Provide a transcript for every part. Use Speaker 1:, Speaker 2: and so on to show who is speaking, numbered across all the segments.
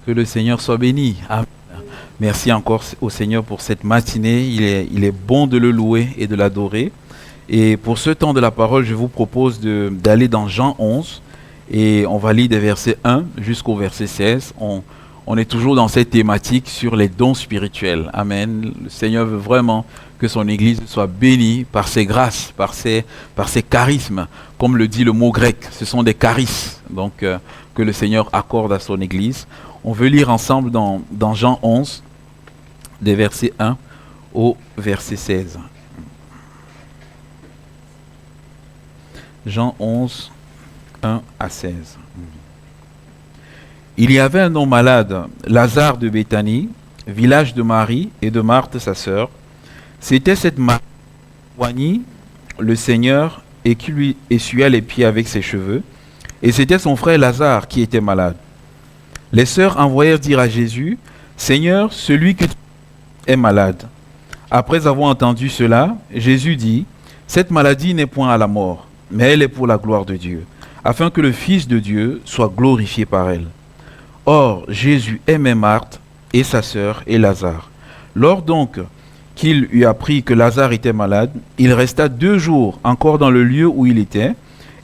Speaker 1: Que le Seigneur soit béni. Amen. Merci encore au Seigneur pour cette matinée. Il est bon de le louer et de l'adorer. Et pour ce temps de la parole, je vous propose d'aller dans Jean 11 et on va lire des versets 1 jusqu'au verset 16. On est toujours dans cette thématique sur les dons spirituels. Amen. Le Seigneur veut vraiment que son Église soit bénie par ses grâces, par ses charismes. Comme le dit le mot grec, ce sont des charismes donc, que le Seigneur accorde à son Église. On veut lire ensemble dans Jean 11, des versets 1 au verset 16. Jean 11, 1 à 16. Il y avait un homme malade, Lazare de Béthanie, village de Marie et de Marthe sa sœur. C'était cette Marie qui soignit le Seigneur et qui lui essuya les pieds avec ses cheveux. Et c'était son frère Lazare qui était malade. Les sœurs envoyèrent dire à Jésus, « Seigneur, celui que tu es malade. » Après avoir entendu cela, Jésus dit, « Cette maladie n'est point à la mort, mais elle est pour la gloire de Dieu, afin que le Fils de Dieu soit glorifié par elle. » Or, Jésus aimait Marthe et sa sœur et Lazare. Lors donc qu'il eut appris que Lazare était malade, il resta 2 jours encore dans le lieu où il était,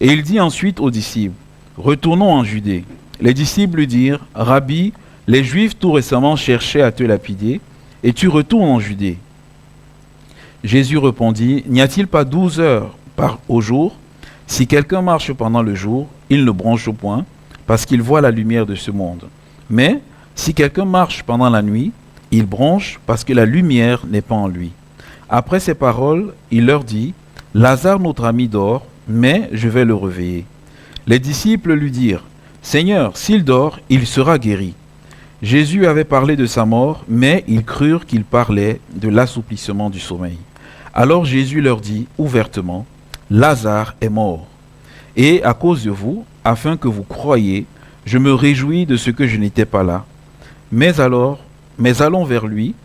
Speaker 1: et il dit ensuite aux disciples, « Retournons en Judée. » Les disciples lui dirent, « Rabbi, les Juifs tout récemment cherchaient à te lapider, et tu retournes en Judée. » Jésus répondit, « N'y a-t-il pas 12 heures au jour? Si quelqu'un marche pendant le jour, il ne bronche point, parce qu'il voit la lumière de ce monde. Mais si quelqu'un marche pendant la nuit, il bronche parce que la lumière n'est pas en lui. » Après ces paroles, il leur dit, « Lazare notre ami dort, mais je vais le réveiller. » Les disciples lui dirent, « Seigneur, s'il dort, il sera guéri. » Jésus avait parlé de sa mort, mais ils crurent qu'il parlait de l'assouplissement du sommeil. Alors Jésus leur dit ouvertement, « Lazare est mort. Et à cause de vous, afin que vous croyiez, je me réjouis de ce que je n'étais pas là. Mais allons vers lui.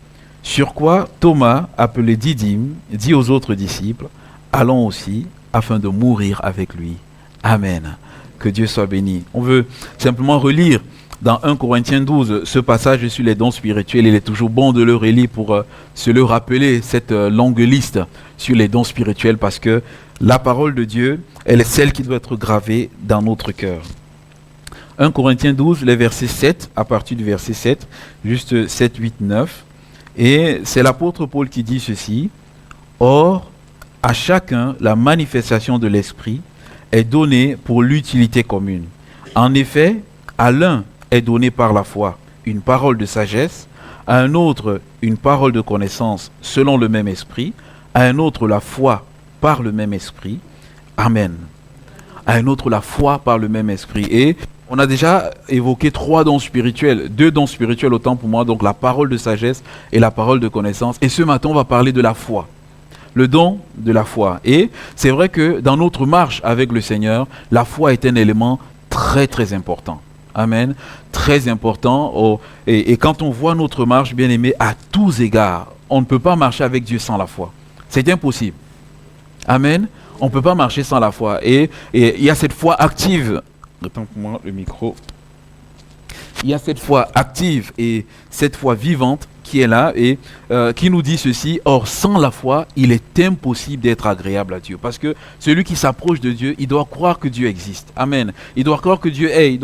Speaker 1: Sur quoi Thomas, appelé Didyme, dit aux autres disciples, allons aussi, afin de mourir avec lui. Amen. Que Dieu soit béni. On veut simplement relire dans 1 Corinthiens 12 ce passage sur les dons spirituels. Il est toujours bon de le relire pour se le rappeler, cette longue liste sur les dons spirituels, parce que la parole de Dieu, elle est celle qui doit être gravée dans notre cœur. 1 Corinthiens 12, les versets 7, à partir du verset 7, juste 7, 8, 9. Et c'est l'apôtre Paul qui dit ceci. « Or, à chacun, la manifestation de l'Esprit est donnée pour l'utilité commune. En effet, à l'un est donné par la foi une parole de sagesse, à un autre une parole de connaissance selon le même esprit, à un autre la foi par le même esprit. » Amen. À un autre la foi par le même esprit. Et on a déjà évoqué 3 dons spirituels, 2 dons spirituels autant pour moi, donc la parole de sagesse et la parole de connaissance. Et ce matin, on va parler de la foi. Le don de la foi. Et c'est vrai que dans notre marche avec le Seigneur, la foi est un élément très très important. Amen. Très important. Et quand on voit notre marche, bien aimé, à tous égards, on ne peut pas marcher avec Dieu sans la foi. C'est impossible. Amen. On ne peut pas marcher sans la foi. Et il y a cette foi active. Attends pour moi le micro. Il y a cette foi active et cette foi vivante qui est là et qui nous dit ceci. Or, sans la foi, il est impossible d'être agréable à Dieu. Parce que celui qui s'approche de Dieu, il doit croire que Dieu existe. Amen. Il doit croire que Dieu est.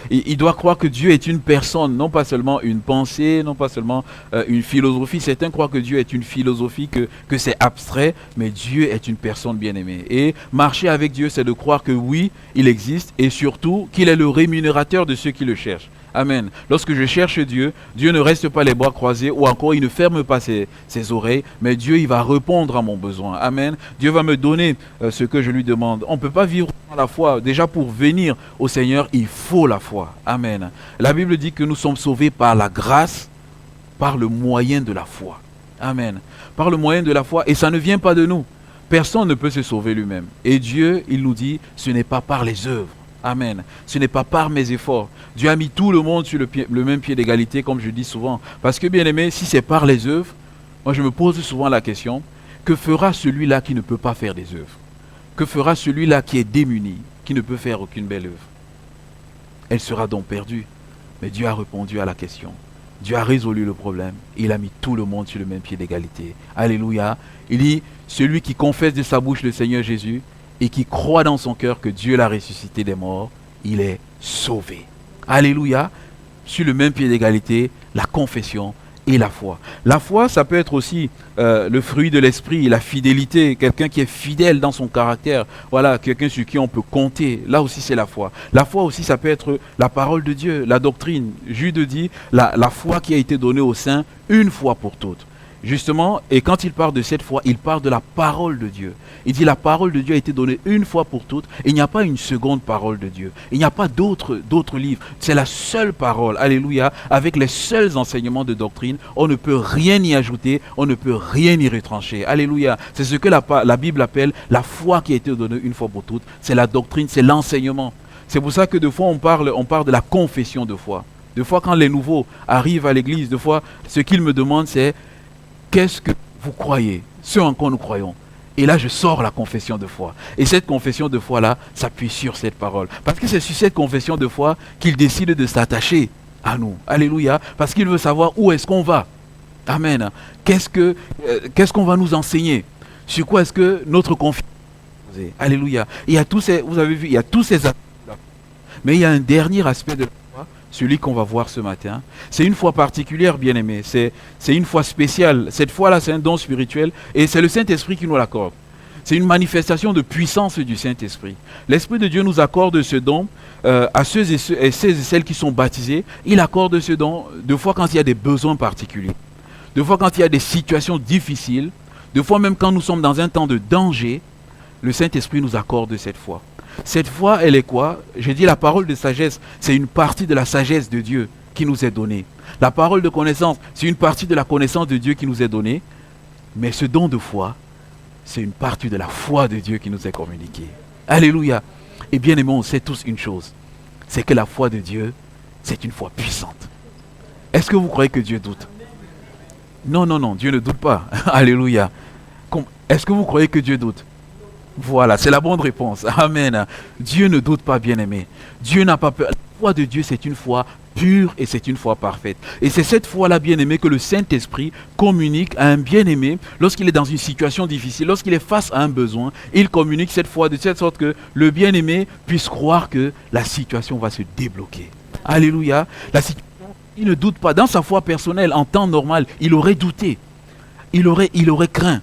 Speaker 1: Il doit croire que Dieu est une personne, non pas seulement une pensée, non pas seulement une philosophie. Certains croient que Dieu est une philosophie, que c'est abstrait, mais Dieu est une personne bien-aimée. Et marcher avec Dieu, c'est de croire que oui, il existe et surtout qu'il est le rémunérateur de ceux qui le cherchent. Amen. Lorsque je cherche Dieu, Dieu ne reste pas les bras croisés ou encore il ne ferme pas ses oreilles, mais Dieu il va répondre à mon besoin. Amen. Dieu va me donner ce que je lui demande. On ne peut pas vivre sans la foi. Déjà pour venir au Seigneur, il faut la foi. Amen. La Bible dit que nous sommes sauvés par la grâce, par le moyen de la foi. Amen. Par le moyen de la foi et ça ne vient pas de nous. Personne ne peut se sauver lui-même. Et Dieu, il nous dit, ce n'est pas par les œuvres. Amen. Ce n'est pas par mes efforts. Dieu a mis tout le monde sur le même pied d'égalité, comme je dis souvent. Parce que, bien aimé, si c'est par les œuvres, moi je me pose souvent la question, que fera celui-là qui ne peut pas faire des œuvres? Que fera celui-là qui est démuni, qui ne peut faire aucune belle œuvre? Elle sera donc perdue. Mais Dieu a répondu à la question. Dieu a résolu le problème. Il a mis tout le monde sur le même pied d'égalité. Alléluia. Il dit, celui qui confesse de sa bouche le Seigneur Jésus et qui croit dans son cœur que Dieu l'a ressuscité des morts, il est sauvé. Alléluia. Sur le même pied d'égalité, la confession et la foi. La foi, ça peut être aussi le fruit de l'esprit, la fidélité, quelqu'un qui est fidèle dans son caractère, voilà, quelqu'un sur qui on peut compter. Là aussi, c'est la foi. La foi aussi, ça peut être la parole de Dieu, la doctrine. Jude dit la foi qui a été donnée aux saints une fois pour toutes. Justement, et quand il parle de cette foi, il parle de la parole de Dieu. Il dit la parole de Dieu a été donnée une fois pour toutes. Et il n'y a pas une seconde parole de Dieu. Il n'y a pas d'autres livres. C'est la seule parole. Alléluia. Avec les seuls enseignements de doctrine, on ne peut rien y ajouter, on ne peut rien y retrancher. Alléluia. C'est ce que la Bible appelle la foi qui a été donnée une fois pour toutes. C'est la doctrine, c'est l'enseignement. C'est pour ça que de fois on parle de la confession de foi. De fois quand les nouveaux arrivent à l'église, de fois ce qu'ils me demandent c'est qu'est-ce que vous croyez, ce en quoi nous croyons. Et là, je sors la confession de foi. Et cette confession de foi-là s'appuie sur cette parole. Parce que c'est sur cette confession de foi qu'il décide de s'attacher à nous. Alléluia. Parce qu'il veut savoir où est-ce qu'on va. Amen. Qu'est-ce qu'on va nous enseigner? Sur quoi est-ce que notre confiance est posée? Alléluia. Il y a tous ces, vous avez vu, il y a tous ces aspects. Mais il y a un dernier aspect de la foi, celui qu'on va voir ce matin. C'est une foi particulière, bien-aimé. C'est une foi spéciale. Cette foi-là, c'est un don spirituel et c'est le Saint-Esprit qui nous l'accorde. C'est une manifestation de puissance du Saint-Esprit. L'Esprit de Dieu nous accorde ce don à ceux et celles qui sont baptisés. Il accorde ce don de fois quand il y a des besoins particuliers. De fois quand il y a des situations difficiles. De fois même quand nous sommes dans un temps de danger. Le Saint-Esprit nous accorde cette foi. Cette foi, elle est quoi? J'ai dit la parole de sagesse, c'est une partie de la sagesse de Dieu qui nous est donnée. La parole de connaissance, c'est une partie de la connaissance de Dieu qui nous est donnée. Mais ce don de foi, c'est une partie de la foi de Dieu qui nous est communiquée. Alléluia. Et bien aimé, on sait tous une chose. C'est que la foi de Dieu, c'est une foi puissante. Est-ce que vous croyez que Dieu doute? Non, non, non, Dieu ne doute pas. Alléluia. Est-ce que vous croyez que Dieu doute? Voilà, c'est la bonne réponse. Amen. Dieu ne doute pas, bien-aimé. Dieu n'a pas peur. La foi de Dieu, c'est une foi pure et c'est une foi parfaite. Et c'est cette foi-là, bien-aimé, que le Saint-Esprit communique à un bien-aimé lorsqu'il est dans une situation difficile, lorsqu'il est face à un besoin. Il communique cette foi de telle sorte que le bien-aimé puisse croire que la situation va se débloquer. Alléluia. Il ne doute pas. Dans sa foi personnelle, en temps normal, il aurait douté. Il aurait craint.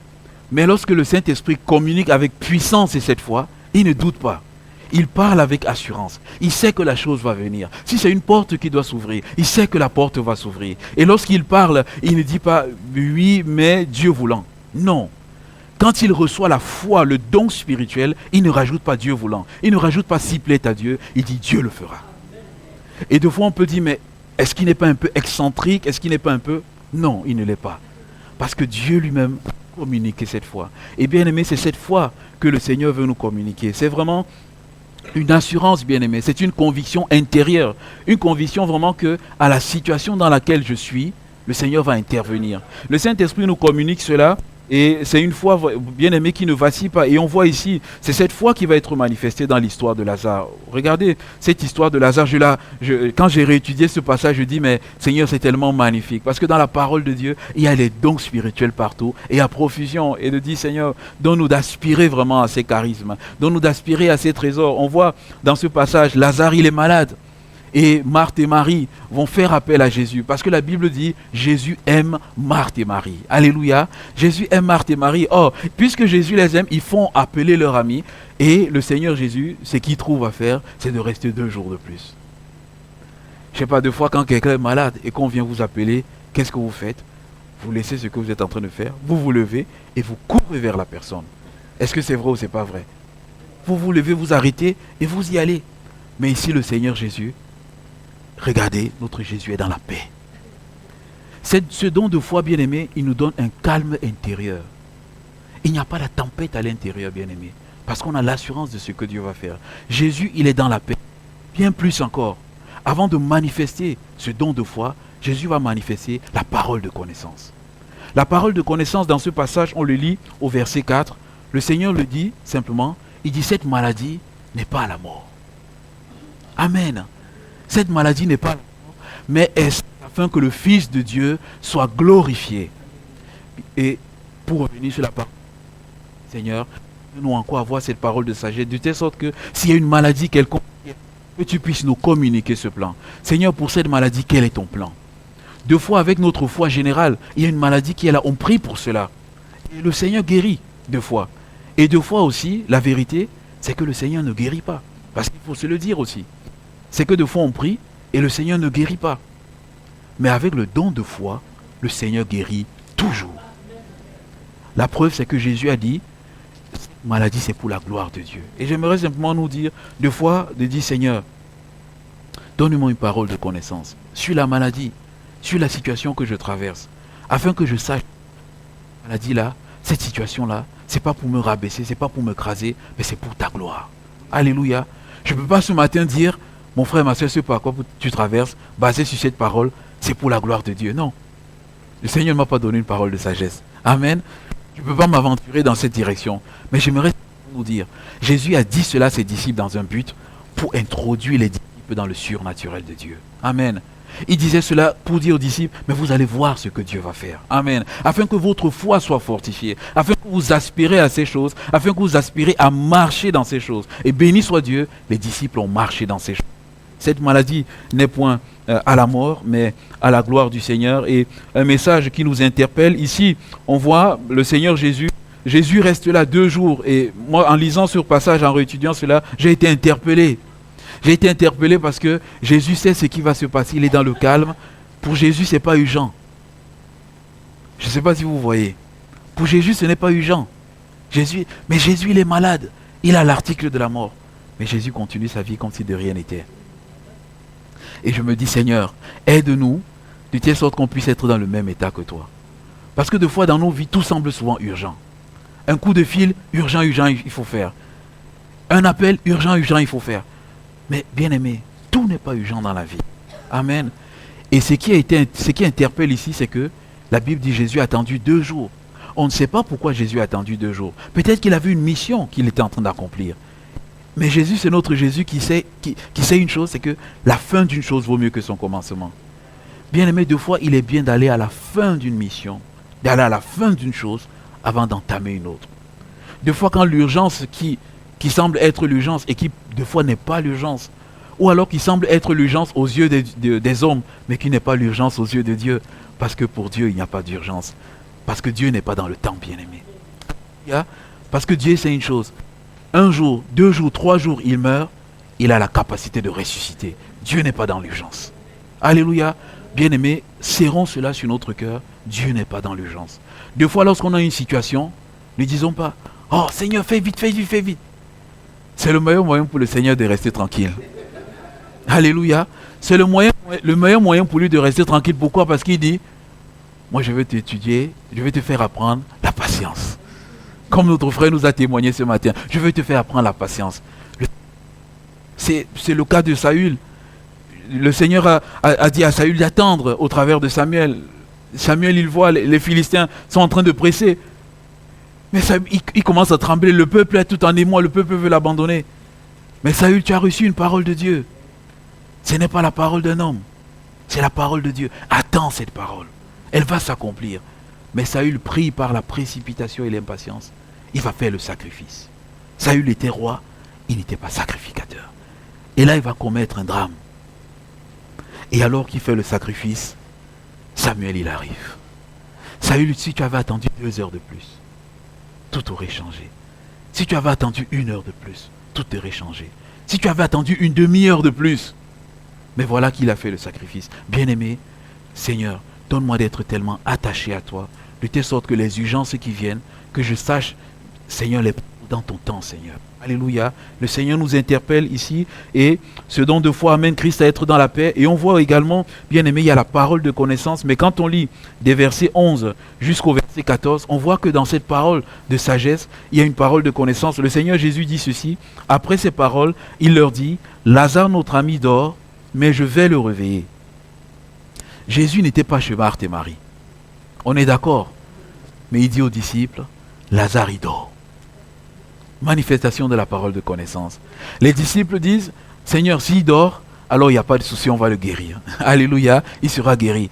Speaker 1: Mais lorsque le Saint-Esprit communique avec puissance et cette foi, il ne doute pas. Il parle avec assurance. Il sait que la chose va venir. Si c'est une porte qui doit s'ouvrir, il sait que la porte va s'ouvrir. Et lorsqu'il parle, il ne dit pas « oui, mais Dieu voulant ». Non. Quand il reçoit la foi, le don spirituel, il ne rajoute pas Dieu voulant. Il ne rajoute pas si plaît à Dieu. Il dit Dieu le fera. Et des fois on peut dire mais est-ce qu'il n'est pas un peu excentrique? Est-ce qu'il n'est pas un peu... Non, il ne l'est pas. Parce que Dieu lui-même communiquer cette foi. Et bien aimé, c'est cette foi que le Seigneur veut nous communiquer. C'est vraiment une assurance, bien aimé. C'est une conviction intérieure. Une conviction vraiment que à la situation dans laquelle je suis, le Seigneur va intervenir. Le Saint-Esprit nous communique cela. Et c'est une foi, bien aimée, qui ne vacille pas. Et on voit ici, c'est cette foi qui va être manifestée dans l'histoire de Lazare. Regardez cette histoire de Lazare. Quand j'ai réétudié ce passage, je dis, mais Seigneur, c'est tellement magnifique. Parce que dans la parole de Dieu, il y a les dons spirituels partout et à profusion. Et de dire, Seigneur, donne-nous d'aspirer vraiment à ces charismes. Donne-nous d'aspirer à ces trésors. On voit dans ce passage, Lazare, il est malade. Et Marthe et Marie vont faire appel à Jésus. Parce que la Bible dit, Jésus aime Marthe et Marie. Alléluia. Jésus aime Marthe et Marie. Or, puisque Jésus les aime, ils font appeler leur ami. Et le Seigneur Jésus, ce qu'il trouve à faire, c'est de rester 2 jours de plus. Je ne sais pas, 2 fois quand quelqu'un est malade et qu'on vient vous appeler, qu'est-ce que vous faites? Vous laissez ce que vous êtes en train de faire, vous vous levez et vous courez vers la personne. Est-ce que c'est vrai ou c'est pas vrai? Vous vous levez, vous arrêtez et vous y allez. Mais ici, le Seigneur Jésus, regardez, notre Jésus est dans la paix. Ce don de foi, bien-aimé, il nous donne un calme intérieur. Il n'y a pas la tempête à l'intérieur, bien-aimé, parce qu'on a l'assurance de ce que Dieu va faire. Jésus, il est dans la paix. Bien plus encore, avant de manifester ce don de foi, Jésus va manifester la parole de connaissance. La parole de connaissance, dans ce passage, on le lit au verset 4. Le Seigneur le dit simplement, il dit, cette maladie n'est pas à la mort. Amen. Cette maladie n'est pas mais est afin que le Fils de Dieu soit glorifié. Et pour revenir sur la parole, Seigneur, nous encore avoir cette parole de sagesse, de telle sorte que s'il y a une maladie quelconque, que tu puisses nous communiquer ce plan. Seigneur, pour cette maladie, quel est ton plan? Deux fois, avec notre foi générale, il y a une maladie qui est là, on prie pour cela. Et le Seigneur guérit deux fois. Et deux fois aussi, la vérité, c'est que le Seigneur ne guérit pas. Parce qu'il faut se le dire aussi. C'est que deux fois on prie et le Seigneur ne guérit pas. Mais avec le don de foi, le Seigneur guérit toujours. La preuve, c'est que Jésus a dit, cette maladie, c'est pour la gloire de Dieu. Et j'aimerais simplement nous dire, deux fois, de dire, Seigneur, donne-moi une parole de connaissance sur la maladie, sur la situation que je traverse, afin que je sache, cette maladie-là, cette situation-là, c'est pas pour me rabaisser, c'est pas pour me craser, mais c'est pour ta gloire. Alléluia. Je ne peux pas ce matin dire, mon frère, ma soeur, ce par quoi tu traverses, basé sur cette parole, c'est pour la gloire de Dieu. Non. Le Seigneur ne m'a pas donné une parole de sagesse. Amen. Je ne peux pas m'aventurer dans cette direction. Mais j'aimerais vous dire, Jésus a dit cela à ses disciples dans un but pour introduire les disciples dans le surnaturel de Dieu. Amen. Il disait cela pour dire aux disciples, mais vous allez voir ce que Dieu va faire. Amen. Afin que votre foi soit fortifiée, afin que vous aspirez à ces choses, afin que vous aspirez à marcher dans ces choses. Et béni soit Dieu, les disciples ont marché dans ces choses. Cette maladie n'est point à la mort, mais à la gloire du Seigneur. Et un message qui nous interpelle ici, on voit le Seigneur Jésus. Jésus reste là 2 jours. Et moi, en lisant ce passage, en réétudiant cela, j'ai été interpellé. J'ai été interpellé parce que Jésus sait ce qui va se passer. Il est dans le calme. Pour Jésus, ce n'est pas urgent. Je ne sais pas si vous voyez. Pour Jésus, ce n'est pas urgent. Mais Jésus, il est malade. Il a l'article de la mort. Mais Jésus continue sa vie comme si de rien n'était. Et je me dis, Seigneur, aide-nous de telle sorte qu'on puisse être dans le même état que toi. Parce que des fois, dans nos vies, tout semble souvent urgent. Un coup de fil, urgent, il faut faire. Un appel, urgent, il faut faire. Mais bien aimé, tout n'est pas urgent dans la vie. Amen. Et ce qui interpelle ici, c'est que la Bible dit Jésus a attendu 2 jours. On ne sait pas pourquoi Jésus a attendu 2 jours. Peut-être qu'il avait une mission qu'il était en train d'accomplir. Mais Jésus, c'est notre Jésus qui sait une chose, c'est que la fin d'une chose vaut mieux que son commencement. Bien aimé, des fois, il est bien d'aller à la fin d'une mission, d'aller à la fin d'une chose avant d'entamer une autre. Des fois, quand l'urgence qui semble être l'urgence et qui, des fois, n'est pas l'urgence, ou alors qui semble être l'urgence aux yeux des hommes, mais qui n'est pas l'urgence aux yeux de Dieu, parce que pour Dieu, il n'y a pas d'urgence. Parce que Dieu n'est pas dans le temps, bien-aimé. Parce que Dieu, c'est une chose. 1 jour, 2 jours, 3 jours, il meurt, il a la capacité de ressusciter. Dieu n'est pas dans l'urgence. Alléluia. Bien-aimés, serrons cela sur notre cœur. Dieu n'est pas dans l'urgence. Des fois, lorsqu'on a une situation, ne disons pas, « Oh Seigneur, fais vite, fais vite, fais vite. » C'est le meilleur moyen pour le Seigneur de rester tranquille. Alléluia. C'est le meilleur moyen pour lui de rester tranquille. Pourquoi? Parce qu'il dit, moi je vais t'étudier, je vais te faire apprendre la patience. Comme notre frère nous a témoigné ce matin, je vais te faire apprendre la patience. C'est le cas de Saül. Le Seigneur a dit à Saül d'attendre au travers de Samuel. Samuel, il voit les Philistins sont en train de presser. Mais il commence à trembler. Le peuple est tout en émoi, le peuple veut l'abandonner. Mais Saül, tu as reçu une parole de Dieu. Ce n'est pas la parole d'un homme. C'est la parole de Dieu. Attends cette parole. Elle va s'accomplir. Mais Saül prie par la précipitation et l'impatience. Il va faire le sacrifice. Saül était roi, il n'était pas sacrificateur. Et là, il va commettre un drame. Et alors qu'il fait le sacrifice, Samuel, il arrive. Saül, si tu avais attendu 2 heures de plus, tout aurait changé. Si tu avais attendu 1 heure de plus, tout aurait changé. Si tu avais attendu une demi-heure de plus, mais voilà qu'il a fait le sacrifice. Bien-aimé, Seigneur, donne-moi d'être tellement attaché à toi, de telle sorte que les urgences qui viennent, que je sache, Seigneur, les dans ton temps, Seigneur. Alléluia. Le Seigneur nous interpelle ici et ce don de foi amène Christ à être dans la paix. Et on voit également, bien aimé, il y a la parole de connaissance. Mais quand on lit des versets 11 jusqu'au verset 14, on voit que dans cette parole de sagesse, il y a une parole de connaissance. Le Seigneur Jésus dit ceci. Après ces paroles, il leur dit, Lazare, notre ami, dort, mais je vais le réveiller. Jésus n'était pas chez Marthe et Marie. On est d'accord. Mais il dit aux disciples, Lazare, il dort. Manifestation de la parole de connaissance. Les disciples disent, Seigneur, s'il dort, alors il n'y a pas de souci, on va le guérir. Alléluia, il sera guéri.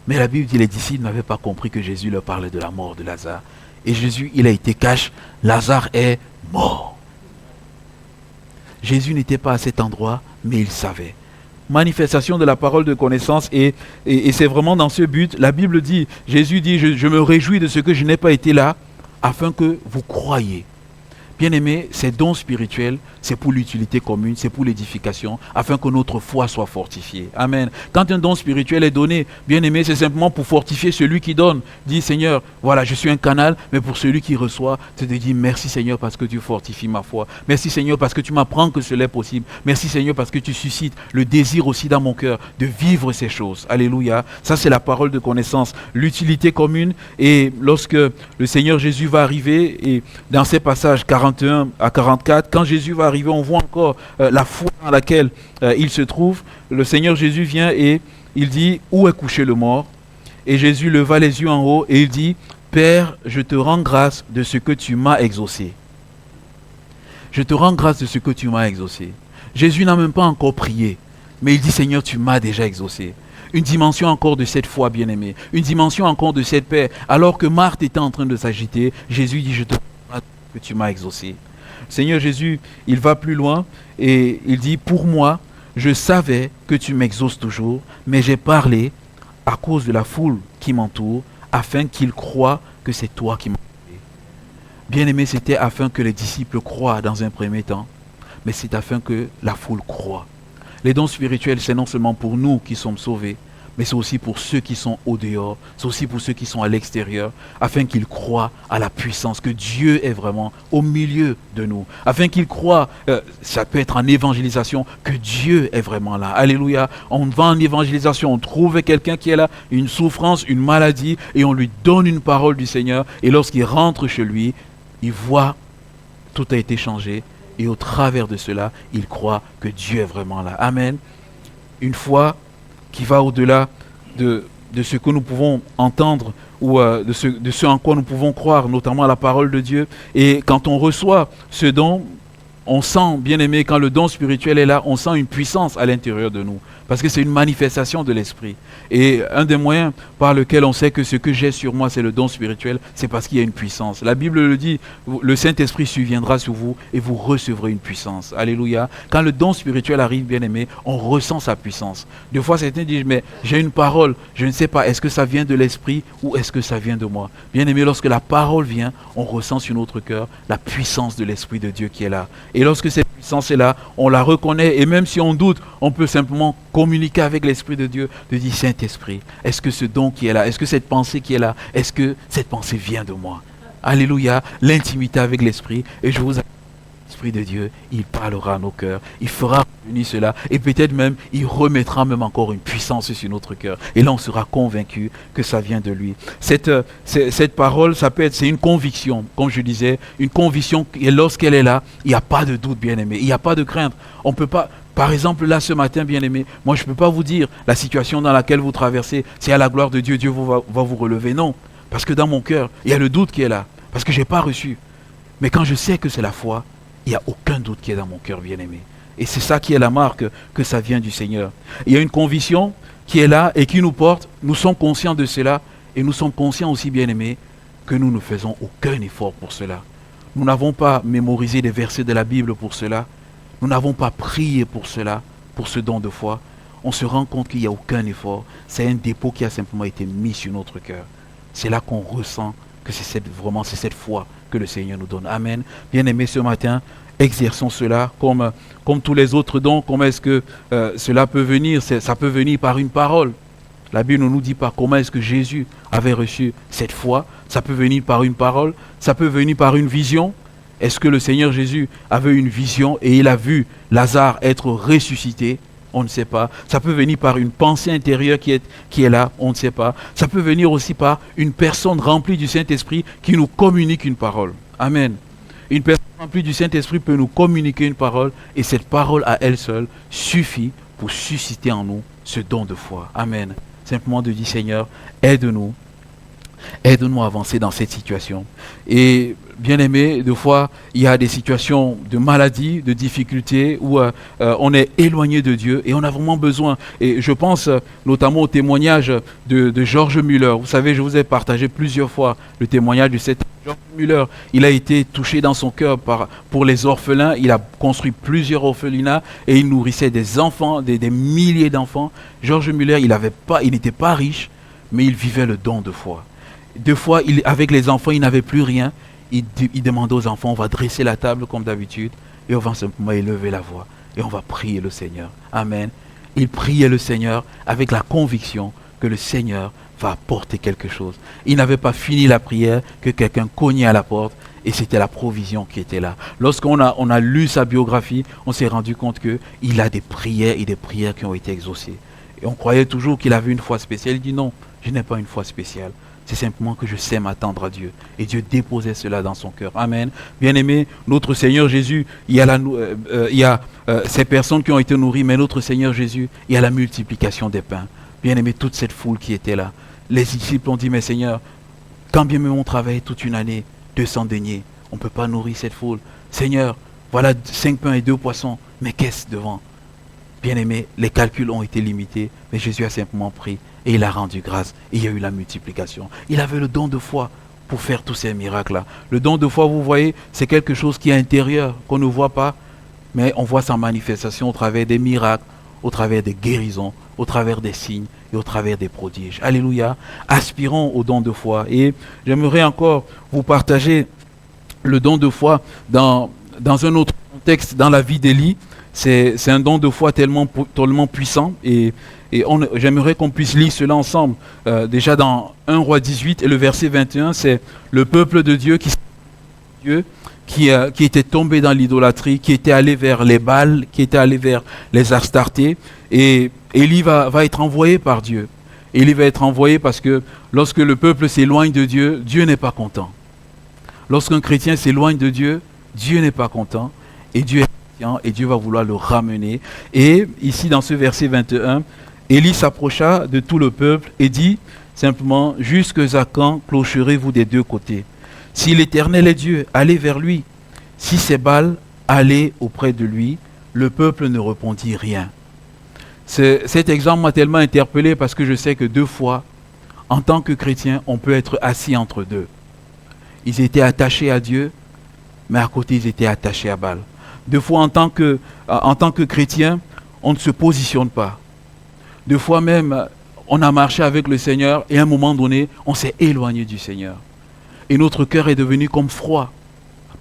Speaker 1: Mais la Bible dit les disciples n'avaient pas compris que Jésus leur parlait de la mort de Lazare. Et Jésus, il a été cash, Lazare est mort. Jésus n'était pas à cet endroit, mais il savait. Manifestation de la parole de connaissance et c'est vraiment dans ce but, la Bible dit, Jésus dit, je me réjouis de ce que je n'ai pas été là, afin que vous croyiez. Bien-aimés, ces dons spirituels, c'est pour l'utilité commune, c'est pour l'édification, afin que notre foi soit fortifiée. Amen. Quand un don spirituel est donné, bien-aimé, c'est simplement pour fortifier celui qui donne. Dis, Seigneur, voilà, je suis un canal, mais pour celui qui reçoit, tu te dis, merci Seigneur parce que tu fortifies ma foi. Merci Seigneur parce que tu m'apprends que cela est possible. Merci Seigneur parce que tu suscites le désir aussi dans mon cœur de vivre ces choses. Alléluia. Ça, c'est la parole de connaissance. L'utilité commune, et lorsque le Seigneur Jésus va arriver, et dans ces passages 41 à 44, quand Jésus va arriver, on voit encore la foi dans laquelle il se trouve. Le Seigneur Jésus vient et il dit, où est couché le mort? Et Jésus leva les yeux en haut et il dit, Père, je te rends grâce de ce que tu m'as exaucé. Je te rends grâce de ce que tu m'as exaucé. Jésus n'a même pas encore prié, mais il dit, Seigneur, tu m'as déjà exaucé. Une dimension encore de cette foi, bien-aimée. Une dimension encore de cette paix. Alors que Marthe était en train de s'agiter, Jésus dit, je te rends grâce que tu m'as exaucé. Seigneur Jésus, il va plus loin et il dit, pour moi, je savais que tu m'exauces toujours, mais j'ai parlé à cause de la foule qui m'entoure, afin qu'ils croient que c'est toi qui m'as envoyé. Bien-aimé, c'était afin que les disciples croient dans un premier temps, mais c'est afin que la foule croit. Les dons spirituels, c'est non seulement pour nous qui sommes sauvés, mais c'est aussi pour ceux qui sont au dehors, c'est aussi pour ceux qui sont à l'extérieur, afin qu'ils croient à la puissance, que Dieu est vraiment au milieu de nous, afin qu'ils croient, ça peut être en évangélisation, que Dieu est vraiment là. Alléluia, on va en évangélisation, on trouve quelqu'un qui est là, une souffrance, une maladie, et on lui donne une parole du Seigneur, et lorsqu'il rentre chez lui, il voit, tout a été changé, et au travers de cela, il croit que Dieu est vraiment là. Amen. Une foi qui va au-delà de ce que nous pouvons entendre ou de ce en quoi nous pouvons croire, notamment à la parole de Dieu. Et quand on reçoit ce don, on sent, bien aimé, quand le don spirituel est là, on sent une puissance à l'intérieur de nous. Parce que c'est une manifestation de l'esprit. Et un des moyens par lequel on sait que ce que j'ai sur moi, c'est le don spirituel, c'est parce qu'il y a une puissance. La Bible le dit, le Saint-Esprit surviendra sur vous et vous recevrez une puissance. Alléluia. Quand le don spirituel arrive, bien aimé, on ressent sa puissance. Des fois, certains disent, mais j'ai une parole, je ne sais pas, est-ce que ça vient de l'esprit ou est-ce que ça vient de moi? Bien aimé, lorsque la parole vient, on ressent sur notre cœur la puissance de l'Esprit de Dieu qui est là. Et lorsque cette puissance est là, on la reconnaît et même si on doute, on peut simplement communiquer avec l'Esprit de Dieu, de dire, Saint-Esprit, est-ce que ce don qui est là, est-ce que cette pensée qui est là, est-ce que cette pensée vient de moi? Alléluia, l'intimité avec l'Esprit, et je vous assure, l'Esprit de Dieu, il parlera à nos cœurs, il fera revenir cela, et peut-être même, il remettra même encore une puissance sur notre cœur, et là on sera convaincu que ça vient de lui. Cette parole, ça peut être, c'est une conviction, comme je disais, une conviction, et lorsqu'elle est là, il n'y a pas de doute, bien-aimé, il n'y a pas de crainte, on ne peut pas. Par exemple, là, ce matin, bien-aimé, moi, je ne peux pas vous dire la situation dans laquelle vous traversez, c'est à la gloire de Dieu, Dieu va vous relever. Non, parce que dans mon cœur, il y a le doute qui est là, parce que je n'ai pas reçu. Mais quand je sais que c'est la foi, il n'y a aucun doute qui est dans mon cœur, bien-aimé. Et c'est ça qui est la marque que ça vient du Seigneur. Il y a une conviction qui est là et qui nous porte, nous sommes conscients de cela, et nous sommes conscients aussi, bien-aimé, que nous ne faisons aucun effort pour cela. Nous n'avons pas mémorisé des versets de la Bible pour cela. Nous n'avons pas prié pour cela, pour ce don de foi. On se rend compte qu'il n'y a aucun effort. C'est un dépôt qui a simplement été mis sur notre cœur. C'est là qu'on ressent que c'est cette foi que le Seigneur nous donne. Amen. Bien-aimés, ce matin, exerçons cela comme tous les autres dons. Comment est-ce que cela peut venir? Ça peut venir par une parole. La Bible ne nous dit pas comment est-ce que Jésus avait reçu cette foi. Ça peut venir par une parole. Ça peut venir par une vision. Est-ce que le Seigneur Jésus avait une vision et il a vu Lazare être ressuscité? On ne sait pas. Ça peut venir par une pensée intérieure qui est là, on ne sait pas. Ça peut venir aussi par une personne remplie du Saint-Esprit qui nous communique une parole. Amen. Une personne remplie du Saint-Esprit peut nous communiquer une parole et cette parole à elle seule suffit pour susciter en nous ce don de foi. Amen. Simplement de dire, Seigneur, aide-nous. Aide-nous à avancer dans cette situation. Et bien aimé, des fois, il y a des situations de maladie, de difficultés, où on est éloigné de Dieu et on a vraiment besoin. Et je pense notamment au témoignage de George Muller. Vous savez, je vous ai partagé plusieurs fois le témoignage de cet George Muller. Il a été touché dans son cœur pour les orphelins. Il a construit plusieurs orphelinats et il nourrissait des enfants, des milliers d'enfants. George Muller, il n'était pas riche, mais il vivait le don de foi. Deux fois, avec les enfants, il n'avait plus rien. Il demandait aux enfants, on va dresser la table comme d'habitude et on va simplement élever la voix et on va prier le Seigneur. Amen. Il priait le Seigneur avec la conviction que le Seigneur va apporter quelque chose. Il n'avait pas fini la prière que quelqu'un cognait à la porte et c'était la provision qui était là. Lorsqu'on a lu sa biographie, on s'est rendu compte qu'il a des prières et des prières qui ont été exaucées. Et on croyait toujours qu'il avait une foi spéciale. Il dit non, je n'ai pas une foi spéciale. C'est simplement que je sais m'attendre à Dieu. Et Dieu déposait cela dans son cœur. Amen. Bien-aimé, notre Seigneur Jésus, il y a ces personnes qui ont été nourries, mais notre Seigneur Jésus, il y a la multiplication des pains. Bien-aimé, toute cette foule qui était là. Les disciples ont dit, mais Seigneur, quand bien même on travaille toute une année, 200 deniers, on ne peut pas nourrir cette foule. Seigneur, voilà 5 pains et 2 poissons, mais qu'est-ce devant? Bien-aimé, les calculs ont été limités, mais Jésus a simplement pris et il a rendu grâce et il y a eu la multiplication. Il avait le don de foi pour faire tous ces miracles-là. Le don de foi, vous voyez, c'est quelque chose qui est intérieur, qu'on ne voit pas, mais on voit sa manifestation au travers des miracles, au travers des guérisons, au travers des signes et au travers des prodiges. Alléluia. Aspirons au don de foi. Et j'aimerais encore vous partager le don de foi dans un autre contexte, dans la vie d'Élie. C'est un don de foi tellement puissant et j'aimerais qu'on puisse lire cela ensemble. Déjà dans 1 Roi 18 et le verset 21, c'est le peuple de Dieu qui était tombé dans l'idolâtrie, qui était allé vers les Baals, qui était allé vers les Astartés. Et Élie va être envoyé par Dieu. Élie va être envoyé parce que lorsque le peuple s'éloigne de Dieu, Dieu n'est pas content. Lorsqu'un chrétien s'éloigne de Dieu, Dieu n'est pas content. Et Dieu est patient et Dieu va vouloir le ramener. Et ici dans ce verset 21, Élie s'approcha de tout le peuple et dit simplement, jusque à quand clocherez-vous des deux côtés? Si l'Éternel est Dieu, allez vers lui. Si c'est Baal, allez auprès de lui. Le peuple ne répondit rien. Cet exemple m'a tellement interpellé parce que je sais que 2 fois, en tant que chrétien, on peut être assis entre deux. Ils étaient attachés à Dieu, mais à côté, ils étaient attachés à Baal. 2 fois, en tant que chrétien, on ne se positionne pas. 2 fois même, on a marché avec le Seigneur et à un moment donné, on s'est éloigné du Seigneur. Et notre cœur est devenu comme froid.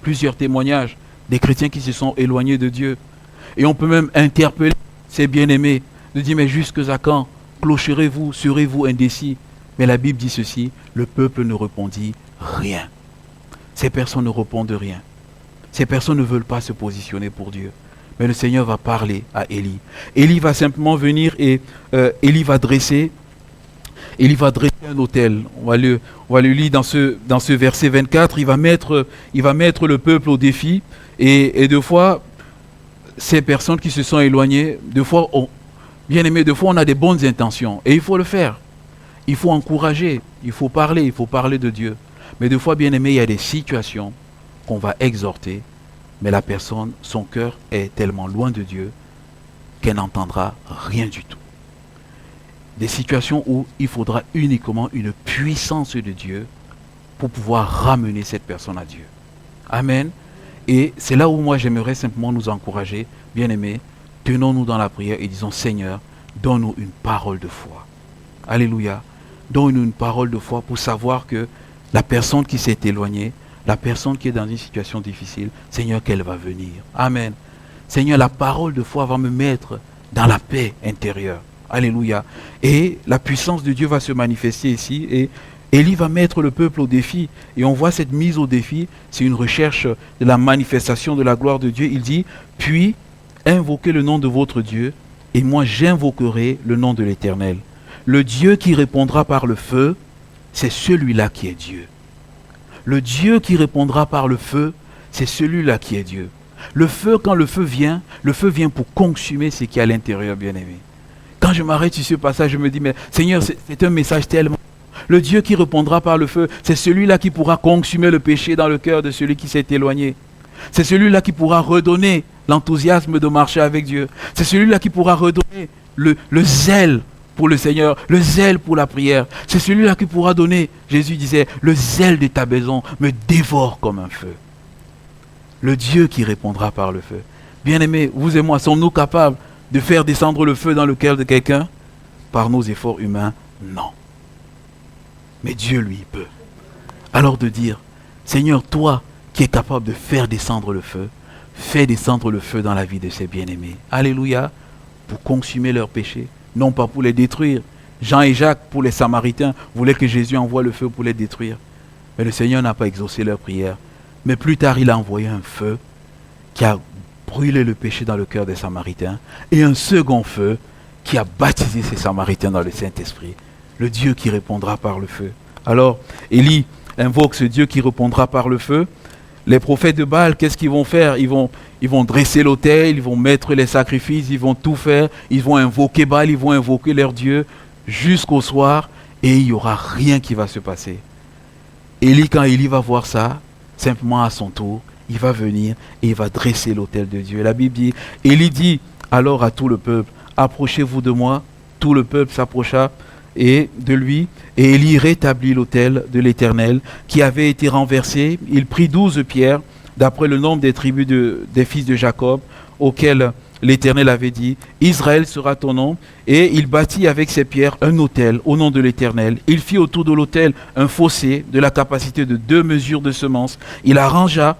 Speaker 1: Plusieurs témoignages des chrétiens qui se sont éloignés de Dieu. Et on peut même interpeller ces bien-aimés, de dire, mais jusque à quand clocherez-vous, serez-vous indécis? Mais la Bible dit ceci, le peuple ne répondit rien. Ces personnes ne répondent rien. Ces personnes ne veulent pas se positionner pour Dieu. Mais le Seigneur va parler à Élie. Élie va simplement venir et Élie va dresser un autel. On va le lire dans ce verset 24. Il va mettre le peuple au défi. Et 2 fois, ces personnes qui se sont éloignées, 2 fois, bien-aimés, 2 fois on a des bonnes intentions. Et il faut le faire. Il faut encourager. Il faut parler de Dieu. Mais 2 fois, bien-aimés, il y a des situations qu'on va exhorter. Mais la personne, son cœur est tellement loin de Dieu qu'elle n'entendra rien du tout. Des situations où il faudra uniquement une puissance de Dieu pour pouvoir ramener cette personne à Dieu. Amen. Et c'est là où moi j'aimerais simplement nous encourager, bien-aimés, tenons-nous dans la prière et disons, Seigneur, donne-nous une parole de foi. Alléluia. Donne-nous une parole de foi pour savoir que la personne qui s'est éloignée, la personne qui est dans une situation difficile, Seigneur, qu'elle va venir. Amen. Seigneur, la parole de foi va me mettre dans la paix intérieure. Alléluia. Et la puissance de Dieu va se manifester ici. Et Élie va mettre le peuple au défi. Et on voit cette mise au défi, c'est une recherche de la manifestation de la gloire de Dieu. Il dit, puis invoquez le nom de votre Dieu, et moi j'invoquerai le nom de l'Éternel. Le Dieu qui répondra par le feu, c'est celui-là qui est Dieu. Le Dieu qui répondra par le feu, c'est celui-là qui est Dieu. Le feu, quand le feu vient pour consumer ce qui est à l'intérieur, bien-aimé. Quand je m'arrête sur ce passage, je me dis, mais Seigneur, c'est un message tellement... Le Dieu qui répondra par le feu, c'est celui-là qui pourra consumer le péché dans le cœur de celui qui s'est éloigné. C'est celui-là qui pourra redonner l'enthousiasme de marcher avec Dieu. C'est celui-là qui pourra redonner le zèle pour le Seigneur, le zèle pour la prière. C'est celui-là qui pourra donner, Jésus disait, le zèle de ta maison me dévore comme un feu. Le Dieu qui répondra par le feu. Bien-aimés, vous et moi, sommes-nous capables de faire descendre le feu dans le cœur de quelqu'un? Par nos efforts humains, non. Mais Dieu, lui, peut. Alors de dire, Seigneur, toi qui es capable de faire descendre le feu, fais descendre le feu dans la vie de ces bien-aimés. Alléluia, pour consumer leurs péchés, non pas pour les détruire. Jean et Jacques, pour les Samaritains, voulaient que Jésus envoie le feu pour les détruire. Mais le Seigneur n'a pas exaucé leur prière. Mais plus tard, il a envoyé un feu qui a brûlé le péché dans le cœur des Samaritains et un second feu qui a baptisé ces Samaritains dans le Saint-Esprit. Le Dieu qui répondra par le feu. Alors, Élie invoque ce Dieu qui répondra par le feu. Les prophètes de Baal, qu'est-ce qu'ils vont faire? Ils vont dresser l'autel, ils vont mettre les sacrifices, ils vont tout faire, ils vont invoquer Baal, ils vont invoquer leur Dieu jusqu'au soir et il n'y aura rien qui va se passer. Élie, quand Élie va voir ça, simplement à son tour, il va venir et il va dresser l'autel de Dieu. La Bible dit, Élie dit alors à tout le peuple, approchez-vous de moi. Tout le peuple s'approcha et de lui, et Élie rétablit l'autel de l'Éternel qui avait été renversé. Il prit 12 pierres, d'après le nombre des tribus des fils de Jacob, auxquels l'Éternel avait dit, Israël sera ton nom, et il bâtit avec ces pierres un autel au nom de l'Éternel. Il fit autour de l'autel un fossé de la capacité de 2 mesures de semences. Il arrangea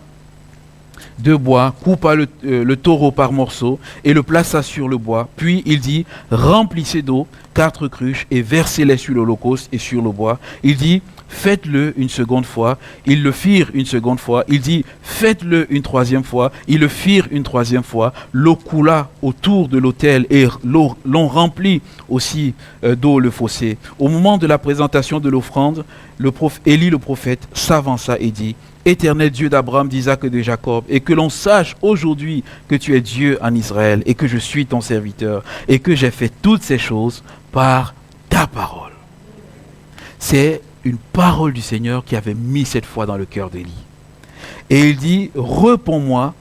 Speaker 1: de bois, coupa le taureau par morceaux et le plaça sur le bois. Puis il dit, remplissez d'eau 4 cruches et versez-les sur l'holocauste et sur le bois. Il dit, faites-le une seconde fois. Ils le firent une seconde fois. Il dit, faites-le une troisième fois. Ils le firent une troisième fois. L'eau coula autour de l'autel et l'on remplit aussi d'eau le fossé. Au moment de la présentation de l'offrande, Élie le prophète s'avança et dit, Éternel Dieu d'Abraham, d'Isaac et de Jacob, et que l'on sache aujourd'hui que tu es Dieu en Israël et que je suis ton serviteur et que j'ai fait toutes ces choses par ta parole. C'est une parole du Seigneur qui avait mis cette foi dans le cœur d'Élie. Et il dit, réponds-moi,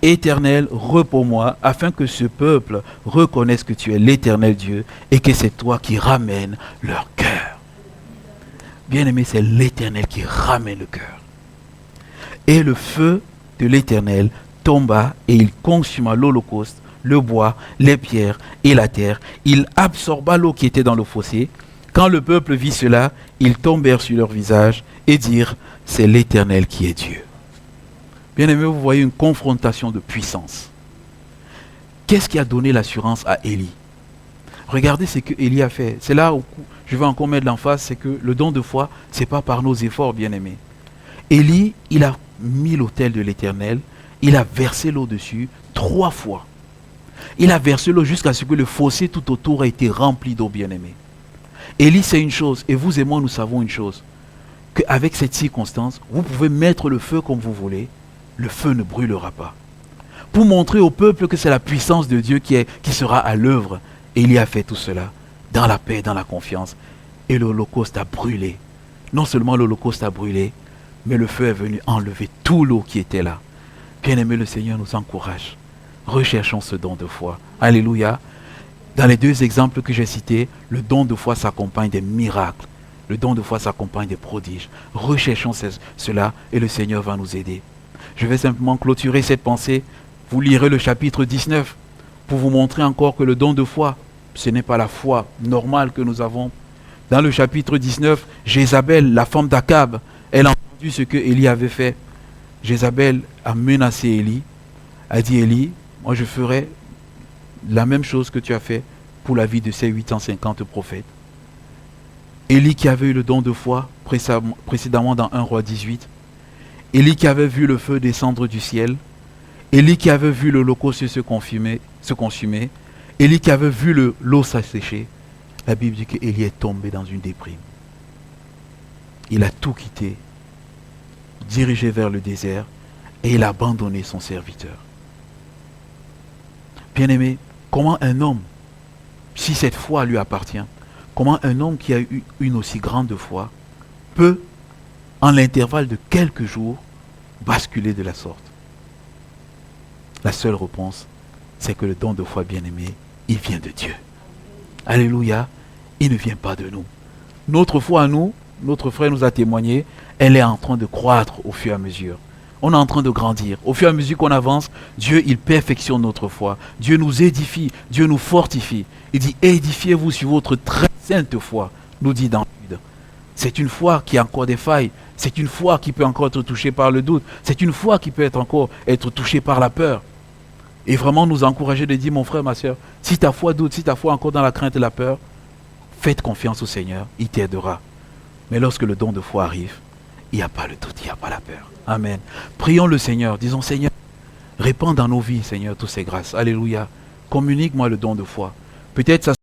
Speaker 1: Éternel, réponds-moi, afin que ce peuple reconnaisse que tu es l'Éternel Dieu et que c'est toi qui ramènes leur cœur. Bien-aimé, c'est l'Éternel qui ramène le cœur. Et le feu de l'Éternel tomba et il consuma l'holocauste, le bois, les pierres et la terre. Il absorba l'eau qui était dans le fossé. Quand le peuple vit cela, ils tombèrent sur leur visage et dirent, c'est l'Éternel qui est Dieu. Bien-aimé, vous voyez une confrontation de puissance. Qu'est-ce qui a donné l'assurance à Élie? Regardez ce que Élie a fait. C'est là où je vais encore mettre l'emphase, c'est que le don de foi, ce n'est pas par nos efforts, bien-aimés. Élie, il a mis l'autel de l'Éternel, il a versé l'eau dessus 3 fois. Il a versé l'eau jusqu'à ce que le fossé tout autour ait été rempli d'eau, bien-aimée. Élie, c'est une chose, et vous et moi, nous savons une chose, qu'avec cette circonstance, vous pouvez mettre le feu comme vous voulez, le feu ne brûlera pas. Pour montrer au peuple que c'est la puissance de Dieu qui sera à l'œuvre, Élie a fait tout cela, dans la paix, dans la confiance, et l'holocauste a brûlé. Non seulement l'holocauste a brûlé, mais le feu est venu enlever tout l'eau qui était là. Bien-aimé, le Seigneur nous encourage. Recherchons ce don de foi. Alléluia. Dans les 2 exemples que j'ai cités, le don de foi s'accompagne des miracles. Le don de foi s'accompagne des prodiges. Recherchons cela et le Seigneur va nous aider. Je vais simplement clôturer cette pensée. Vous lirez le chapitre 19 pour vous montrer encore que le don de foi, ce n'est pas la foi normale que nous avons. Dans le chapitre 19, Jézabel, la femme d'Akab, elle a entendu ce que Élie avait fait. Jézabel a menacé Élie, a dit, Élie, moi je ferai la même chose que tu as fait pour la vie de ces 850 prophètes. Élie qui avait eu le don de foi précédemment dans 1 Roi 18, Élie qui avait vu le feu descendre du ciel, Élie qui avait vu l'holocauste se consumer, Élie qui avait vu l'eau s'assécher. La Bible dit qu'Élie est tombé dans une déprime. Il a tout quitté, dirigé vers le désert, et il a abandonné son serviteur. Bien-aimé, comment un homme, si cette foi lui appartient, comment un homme qui a eu une aussi grande foi peut, en l'intervalle de quelques jours, basculer de la sorte. La seule réponse, c'est que le don de foi, bien-aimé, il vient de Dieu. Alléluia, il ne vient pas de nous. Notre foi à nous, notre frère nous a témoigné, elle est en train de croître au fur et à mesure. On est en train de grandir. Au fur et à mesure qu'on avance, Dieu, il perfectionne notre foi. Dieu nous édifie, Dieu nous fortifie. Il dit, édifiez-vous sur votre très sainte foi, nous dit David. C'est une foi qui a encore des failles. C'est une foi qui peut encore être touchée par le doute. C'est une foi qui peut encore être touchée par la peur. Et vraiment nous encourager de dire, mon frère, ma soeur, si ta foi doute, si ta foi est encore dans la crainte et la peur, faites confiance au Seigneur, il t'aidera. Mais lorsque le don de foi arrive, il n'y a pas le doute, il n'y a pas la peur. Amen. Prions le Seigneur, disons, Seigneur, répands dans nos vies, Seigneur, toutes ces grâces. Alléluia. Communique-moi le don de foi. Peut-être ça